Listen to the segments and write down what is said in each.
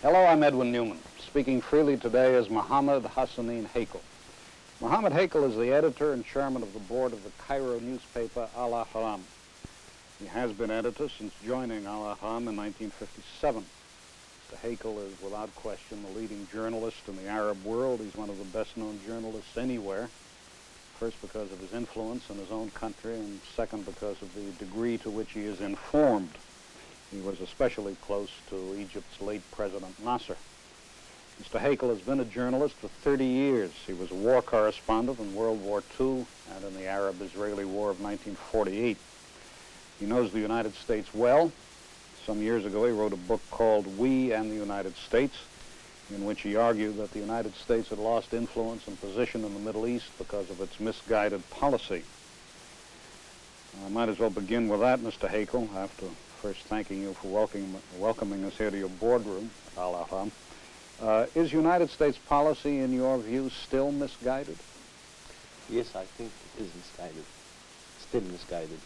Hello, I'm Edwin Newman. Speaking freely today is Mohammed Husayn Haykal. Mohammed Haykal is the editor and chairman of the board of the Cairo newspaper Al Ahram. He has been editor since joining Al Ahram in 1957. Mr. Haykal is, without question, the leading journalist in the Arab world. He's one of the best-known journalists anywhere. First, because of his influence in his own country, and second, because of the degree to which he is informed. He was especially close to Egypt's late President Nasser. Mr. Haykal has been a journalist for 30 years. He was a war correspondent in World War II and in the Arab-Israeli War of 1948. He knows the United States well. Some years ago, he wrote a book called We and the United States, in which he argued that the United States had lost influence and position in the Middle East because of its misguided policy. I might as well begin with that, Mr. Haykal, after first thanking you for welcoming us here to your boardroom at Al Ahram. Is United States policy, in your view, still misguided? Yes, I think it is misguided. Still misguided.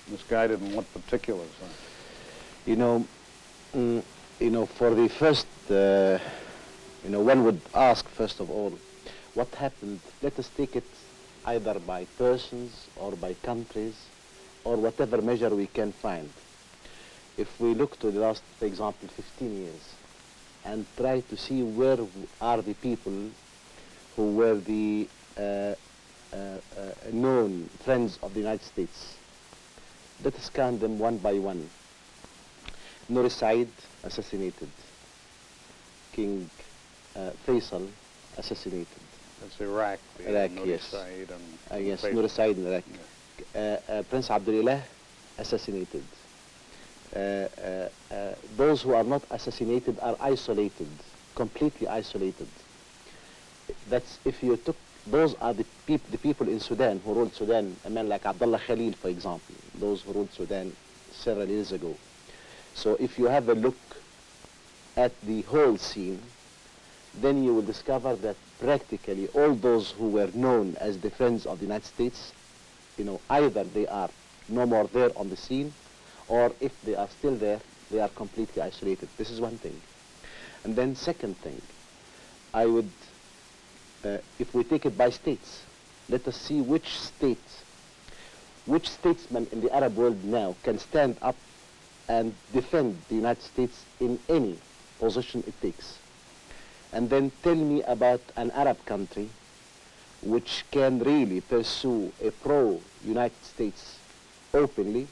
Misguided in what particulars? You know, for the first, one would ask, first of all, what happened? Let us take it either by persons or by countries or whatever measure we can find. If we look to the last, for example, 15 years and try to see where are the people who were the known friends of the United States, let us count them one by one. Husayn assassinated. King Faisal assassinated. That's Iraq. Iraq, yes. Yes, Husayn in Iraq. Yeah. Prince Abdullah assassinated. Those who are not assassinated are isolated, completely isolated. That's if you took, those are the people in Sudan who ruled Sudan, a man like Abdullah Khalil, for example, those who ruled Sudan several years ago. So if you have a look at the whole scene, then you will discover that practically all those who were known as the friends of the United States, either they are no more there on the scene, or if they are still there, they are completely isolated. This is one thing. And then second thing, I would, if we take it by states, let us see which statesman in the Arab world now can stand up and defend the United States in any position it takes. And then tell me about an Arab country which can really pursue a pro-United States openly.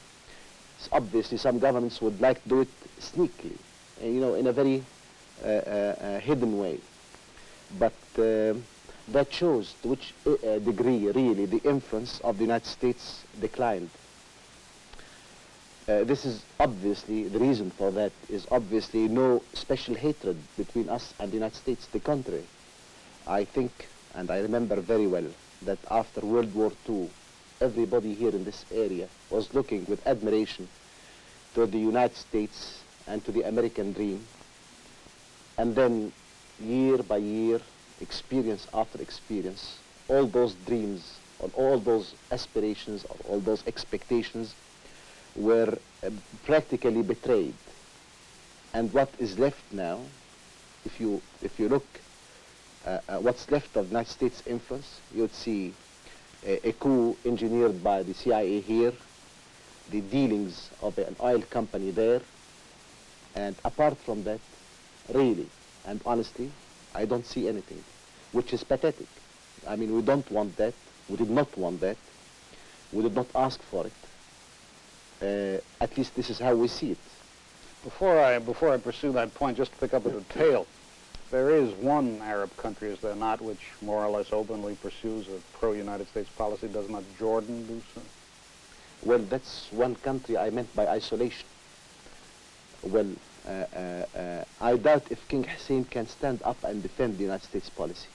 Obviously, some governments would like to do it sneakily, in a very hidden way. But that shows to which degree, really, the influence of the United States declined. This is obviously, the reason for that is obviously no special hatred between us and the United States. The contrary. I think, and I remember very well, that after World War II, everybody here in this area was looking with admiration to the United States and to the American dream. And then, year by year, experience after experience, all those dreams, or all those aspirations, or all those expectations were practically betrayed. And what is left now, if you look what's left of the United States influence, you'd see a coup engineered by the CIA here, the dealings of an oil company there, and apart from that, really and honestly, I don't see anything, which is pathetic. I mean, we don't want that, we did not want that, we did not ask for it. At least this is how we see it. Before I pursue that point, just to pick up a detail, there is one Arab country, is there not, which more or less openly pursues a pro-United States policy. Does not Jordan do so? Well, that's one country I meant by isolation. Well, I doubt if King Husayn can stand up and defend the United States policy.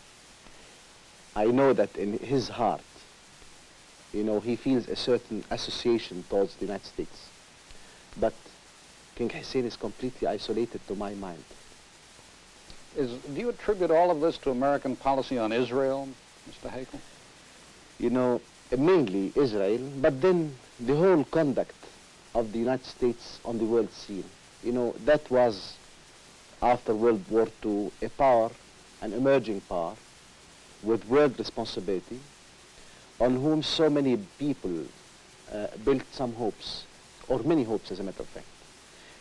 I know that in his heart, he feels a certain association towards the United States. But King Husayn is completely isolated to my mind. Do you attribute all of this to American policy on Israel, Mr. Haykal? Mainly Israel, but then the whole conduct of the United States on the world scene. That was after World War II, a power, an emerging power, with world responsibility, on whom so many people built some hopes, or many hopes as a matter of fact.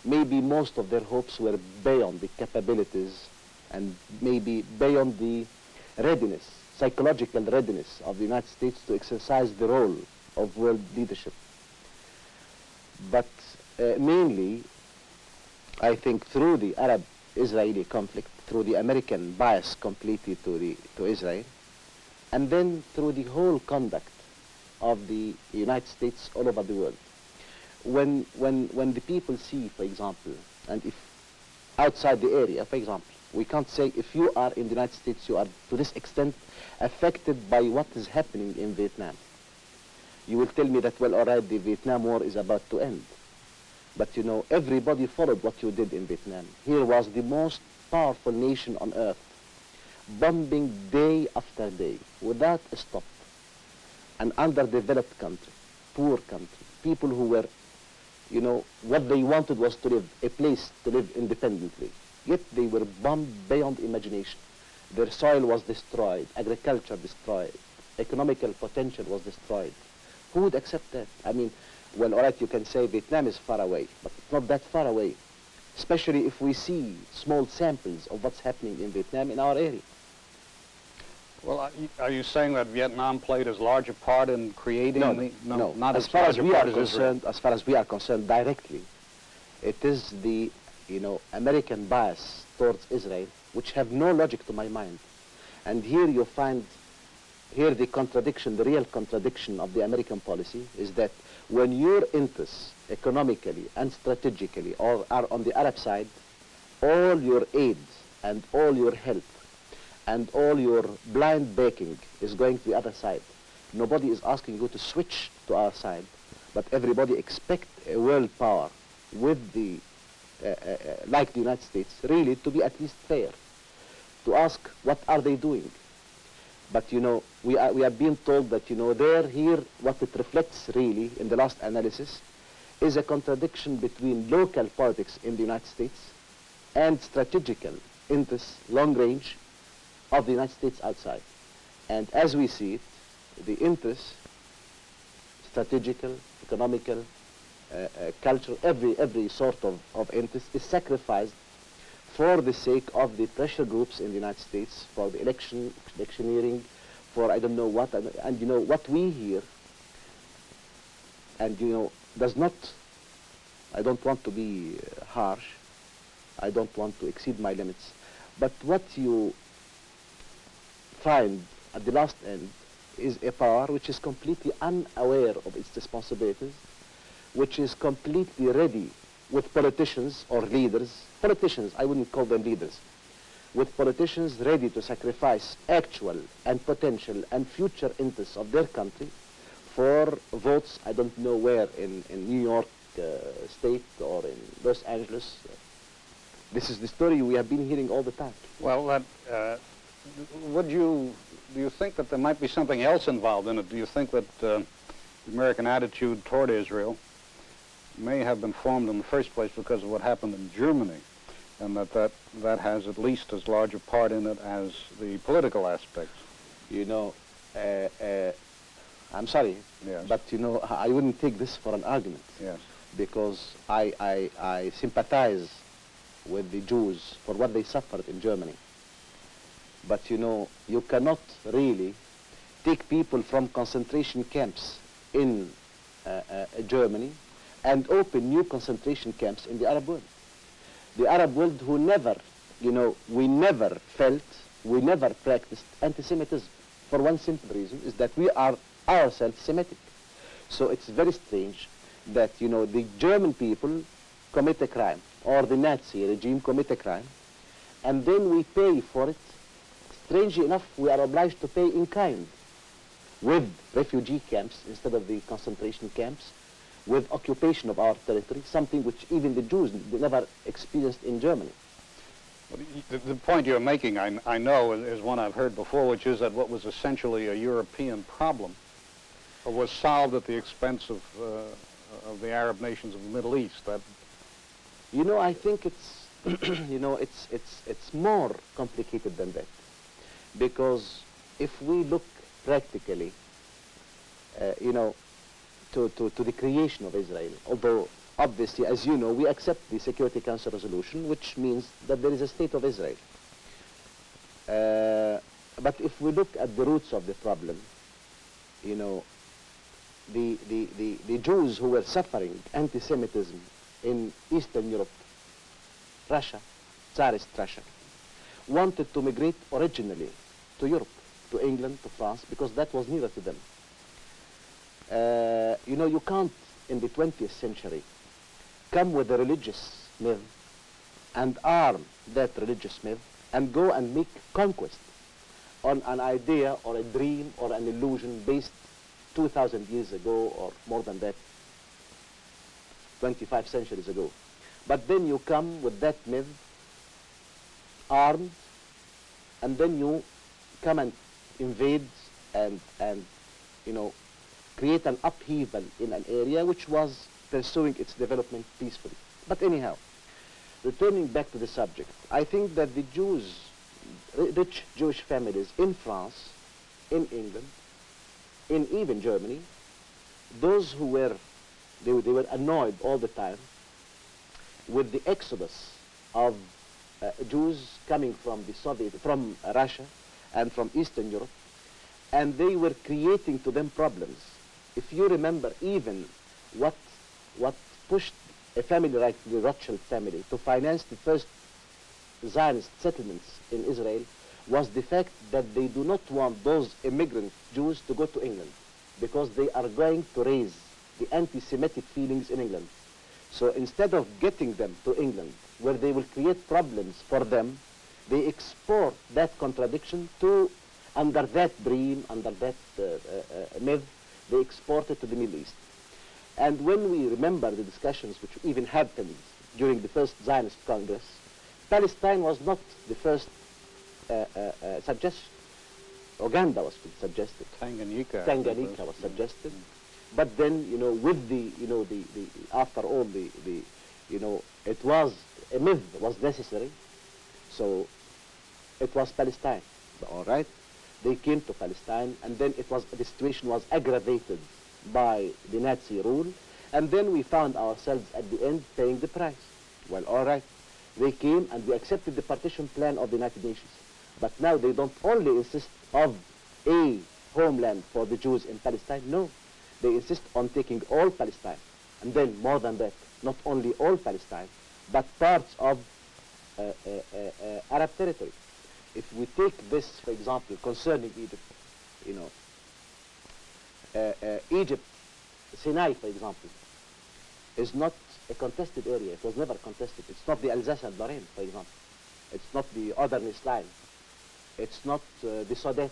Maybe most of their hopes were beyond the capabilities and maybe beyond the readiness, psychological readiness of the United States to exercise the role of world leadership. But mainly, I think through the Arab-Israeli conflict, through the American bias completely to Israel, and then through the whole conduct of the United States all over the world. When the people see, for example, and if outside the area, for example, we can't say if you are in the United States, you are to this extent affected by what is happening in Vietnam. You will tell me that, well, all right, the Vietnam War is about to end. But you know, everybody followed what you did in Vietnam. Here was the most powerful nation on earth, bombing day after day, without a stop. An underdeveloped country, poor country, people who were, you know, what they wanted was to live, a place to live independently. Yet they were bombed beyond imagination. Their soil was destroyed, agriculture destroyed, economical potential was destroyed. Who would accept that? I mean, well, all right, you can say Vietnam is far away, but it's not that far away, especially if we see small samples of what's happening in Vietnam in our area. Well, are you saying that Vietnam played as large a part in creating no. Not as as far large as a we part are as concerned, Israel. as far as we are concerned directly, it is the, you know, American bias towards Israel, which have no logic to my mind. And here you find, here the contradiction, the real contradiction of the American policy is that when your interests economically and strategically are on the Arab side, all your aid and all your help and all your blind backing is going to the other side. Nobody is asking you to switch to our side, but everybody expects a world power with the, like the United States, really to be at least fair, to ask what are they doing. But you know, we are being told that, you know, here, what it reflects really in the last analysis is a contradiction between local politics in the United States and strategical interests, long range, of the United States outside. And as we see it, the interests, strategical, economical, cultural, every sort of interest is sacrificed for the sake of the pressure groups in the United States, for the electioneering, for I don't know what, and you know, what we hear, and you know, does not, I don't want to be harsh, I don't want to exceed my limits, but what you find at the last end is a power which is completely unaware of its responsibilities, which is completely ready with politicians or leaders, politicians, I wouldn't call them leaders, with politicians ready to sacrifice actual and potential and future interests of their country for votes, I don't know where, in New York State or in Los Angeles. This is the story we have been hearing all the time. Well, do you think that there might be something else involved in it? Do you think that the American attitude toward Israel may have been formed in the first place because of what happened in Germany, and that has at least as large a part in it as the political aspects? You know, I'm sorry, yes, but you know, I wouldn't take this for an argument. Yes. Because I sympathize with the Jews for what they suffered in Germany. But you know, you cannot really take people from concentration camps in Germany and open new concentration camps in the Arab world. The Arab world who never, you know, we never practiced anti-Semitism for one simple reason, is that we are ourselves Semitic. So it's very strange that, you know, the German people commit a crime, or the Nazi regime commit a crime, and then we pay for it. Strangely enough, we are obliged to pay in kind, with refugee camps instead of the concentration camps, with occupation of our territory, something which even the Jews never experienced in Germany. The point you're making, I know, is one I've heard before, which is that what was essentially a European problem was solved at the expense of the Arab nations of the Middle East. That, you know, I think you know, it's more complicated than that. Because if we look practically, you know, to the creation of Israel, although obviously, as you know, we accept the Security Council resolution, which means that there is a state of Israel. But if we look at the roots of the problem, you know, the Jews who were suffering anti-Semitism in Eastern Europe, Russia, Tsarist Russia, wanted to migrate originally to Europe, to England, to France, because that was nearer to them. You know, you can't, in the 20th century, come with a religious myth and arm that religious myth and go and make conquest on an idea or a dream or an illusion based 2,000 years ago or more than that, 25 centuries ago. But then you come with that myth armed, and then you come and invade and you know, create an upheaval in an area which was pursuing its development peacefully. But anyhow, returning back to the subject, I think that the Jews, rich Jewish families in France, in England, in even Germany, those who were, they were annoyed all the time with the exodus of Jews coming from from Russia and from Eastern Europe, and they were creating to them problems. If you remember, even what pushed a family like the Rothschild family to finance the first Zionist settlements in Israel was the fact that they do not want those immigrant Jews to go to England, because they are going to raise the anti-Semitic feelings in England. So instead of getting them to England, where they will create problems for them, they export that contradiction to, under that dream, under that myth, they export it to the Middle East. And when we remember the discussions which even happened during the first Zionist Congress, Palestine was not the first suggestion. Uganda was suggested. Tanganyika was suggested. But then, you know, with the, you know, the after all, you know, it was, a myth was necessary, so it was Palestine. All right? They came to Palestine, and then it was, the situation was aggravated by the Nazi rule, and then we found ourselves at the end paying the price. Well, all right. They came and we accepted the partition plan of the United Nations. But now they don't only insist of a homeland for the Jews in Palestine, no. They insist on taking all Palestine. And then, more than that, not only all Palestine, but parts of Arab territory. If we take this, for example, concerning Egypt, you know, Egypt, Sinai, for example, is not a contested area. It was never contested. It's not the Alsace and Lorraine, for example. It's not the Otherness line. It's not the Sudet.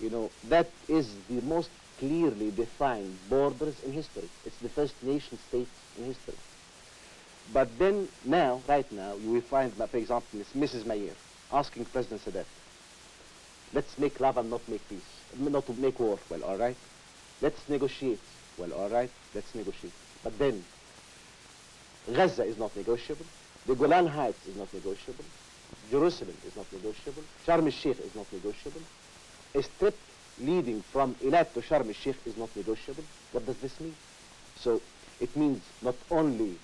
You know, that is the most clearly defined borders in history. It's the first nation state in history. But then now, right now, you will find, for example, Mrs. Mayer asking President Sadat, let's make love and not make peace, not to make war. Well, all right. Let's negotiate. Well, all right, let's negotiate. But then, Gaza is not negotiable. The Golan Heights is not negotiable. Jerusalem is not negotiable. Sharm el-Sheikh is not negotiable. A strip leading from Eilat to Sharm el-Sheikh is not negotiable. What does this mean? So it means not only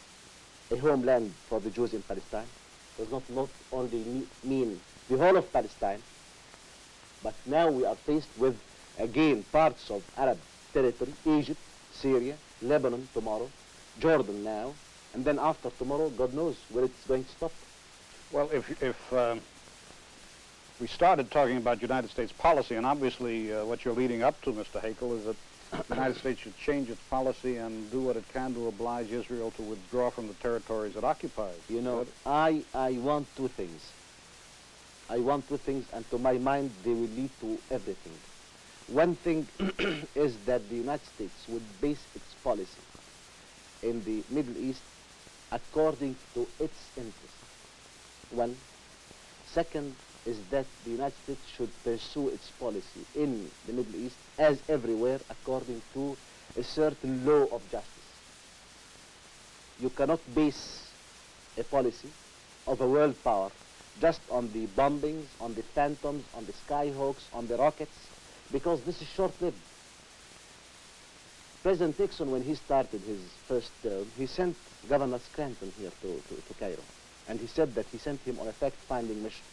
a homeland for the Jews in Palestine, does not only mean the whole of Palestine, but now we are faced with, again, parts of Arab territory, Egypt, Syria, Lebanon tomorrow, Jordan now, and then after tomorrow, God knows where it's going to stop. Well, if we started talking about United States policy, and obviously what you're leading up to, Mr. Haykal, is that the United States should change its policy and do what it can to oblige Israel to withdraw from the territories it occupies. You know, I want two things. I want two things, and to my mind, they will lead to everything. One thing is that the United States would base its policy in the Middle East according to its interests. One. Second is that the United States should pursue its policy in the Middle East, as everywhere, according to a certain law of justice. You cannot base a policy of a world power just on the bombings, on the Phantoms, on the Skyhawks, on the rockets, because this is short-lived. President Nixon, when he started his first term, he sent Governor Scranton here to Cairo. And he said that he sent him on a fact-finding mission.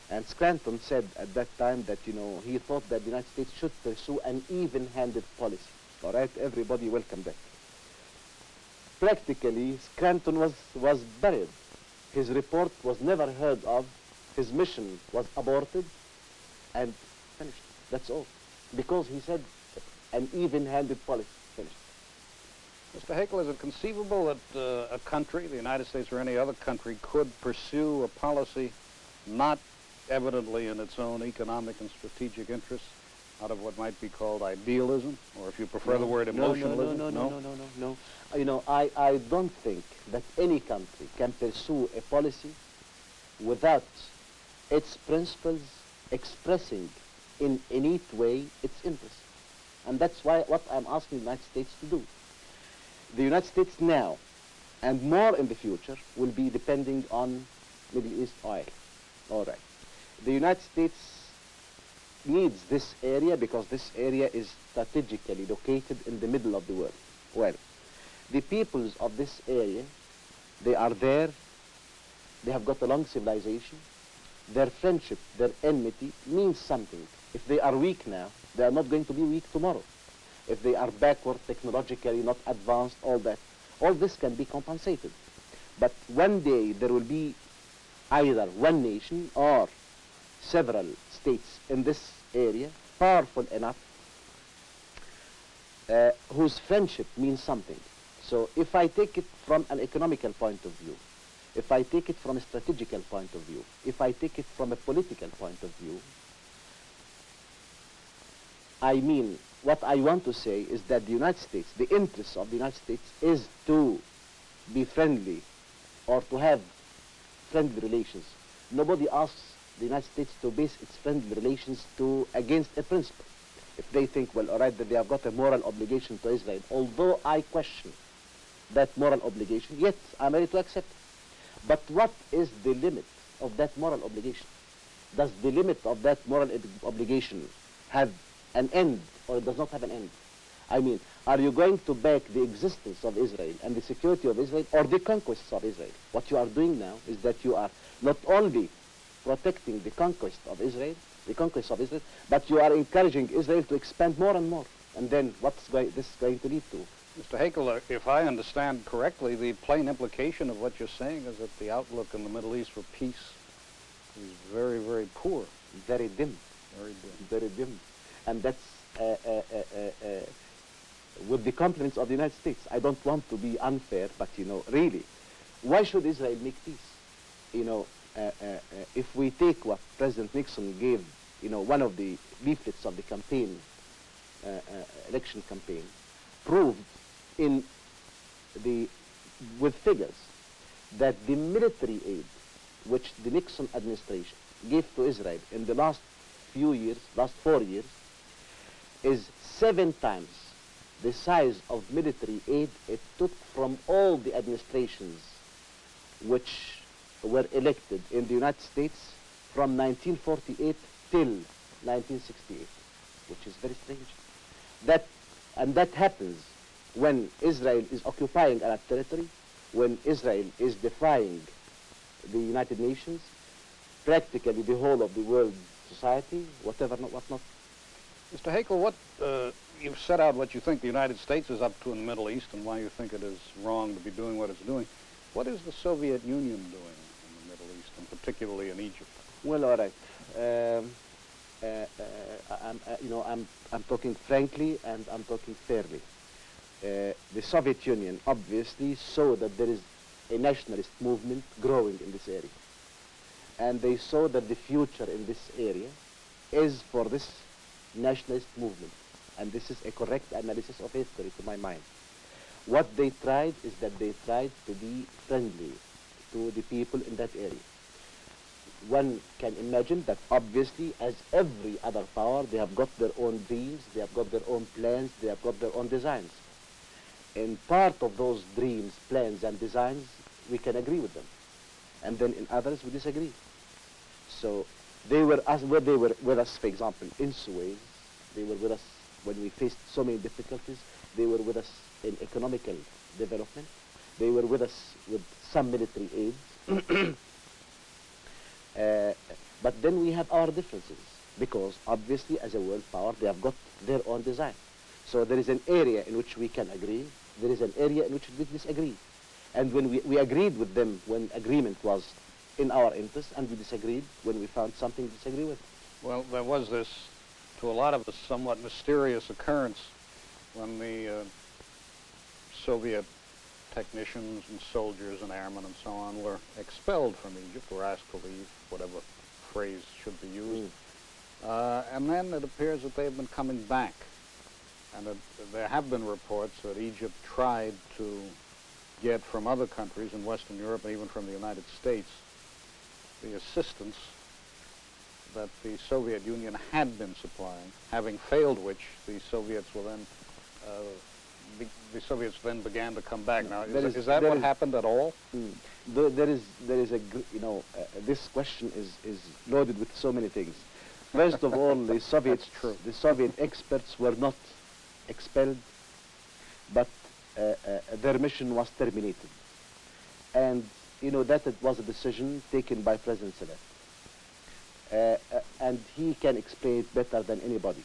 And Scranton said at that time that, he thought that the United States should pursue an even-handed policy. All right, everybody welcome that. Practically, Scranton was buried. His report was never heard of. His mission was aborted and finished. That's all. Because he said an even-handed policy. Finished. Mr. Haykal, is it conceivable that a country, the United States or any other country, could pursue a policy not evidently in its own economic and strategic interests out of what might be called idealism, or if you prefer the word emotionalism? No. I don't think that any country can pursue a policy without its principles expressing in a neat way its interests. And that's what I'm asking the United States to do. The United States now, and more in the future, will be depending on Middle East oil. All right. The United States needs this area because this area is strategically located in the middle of the world. Well, the peoples of this area, they are there, they have got a long civilization, their friendship, their enmity means something. If they are weak now, they are not going to be weak tomorrow. If they are backward technologically, not advanced, all this can be compensated. But one day there will be either one nation or several states in this area powerful enough whose friendship means something. So if I take it from an economical point of view, if I take it from a strategical point of view, if I take it from a political point of view, I mean, what I want to say is that the United States, the interest of the United States is to be friendly or to have friendly relations. Nobody asks the United States to base its friendly relations against a principle. If they think, well, all right, that they have got a moral obligation to Israel, although I question that moral obligation, yet I'm ready to accept it. But what is the limit of that moral obligation? Does the limit of that moral obligation have an end, or it does not have an end? I mean, are you going to back the existence of Israel and the security of Israel, or the conquests of Israel? What you are doing now is that you are not only protecting the conquest of Israel, but you are encouraging Israel to expand more and more. And then what's this going to lead to? Mr. Haykal, if I understand correctly, the plain implication of what you're saying is that the outlook in the Middle East for peace is very, very poor. Very dim. Very dim. Very dim. And that's with the compliments of the United States. I don't want to be unfair, but, really, why should Israel make peace? If we take what President Nixon gave, one of the leaflets of the campaign, election campaign, proved with figures that the military aid which the Nixon administration gave to Israel in the last 4 years, is 7 times the size of military aid it took from all the administrations which were elected in the United States from 1948 till 1968, which is very strange. That happens when Israel is occupying Arab territory, when Israel is defying the United Nations, practically the whole of the world society, whatever, whatnot. Mr. Haykal, you've set out what you think the United States is up to in the Middle East and why you think it is wrong to be doing what it's doing. What is the Soviet Union doing in the Middle East, and particularly in Egypt? Well, all right. I'm talking frankly and I'm talking fairly. The Soviet Union obviously saw that there is a nationalist movement growing in this area. And they saw that the future in this area is for this nationalist movement. And this is a correct analysis of history to my mind. What they tried is that they tried to be friendly to the people in that area. One can imagine that obviously, as every other power, they have got their own dreams, they have got their own plans, they have got their own designs. And part of those dreams, plans, and designs, we can agree with them. and then in others we disagree. So they were with us, for example, in Suez. They were with us when we faced so many difficulties. They were with us in economical development. They were with us with some military aid. But then we have our differences, because obviously as a world power they have got their own design. So there is an area in which we can agree, there is an area in which we disagree. And when we agreed with them when agreement was in our interest, and we disagreed when we found something to disagree with. Well, there was this, to a lot of us, somewhat mysterious occurrence when the Soviet technicians and soldiers and airmen and so on were expelled from Egypt, or asked to leave, whatever phrase should be used. And then it appears that they've been coming back. And there have been reports that Egypt tried to get from other countries in Western Europe and even from the United States the assistance that the Soviet Union had been supplying, having failed which the Soviets were then the Soviets then began to come back. Now, is that what happened at all? There is this question is loaded with so many things. First of all, the Soviet experts were not expelled, but their mission was terminated. And that it was a decision taken by President Sadat. And he can explain it better than anybody.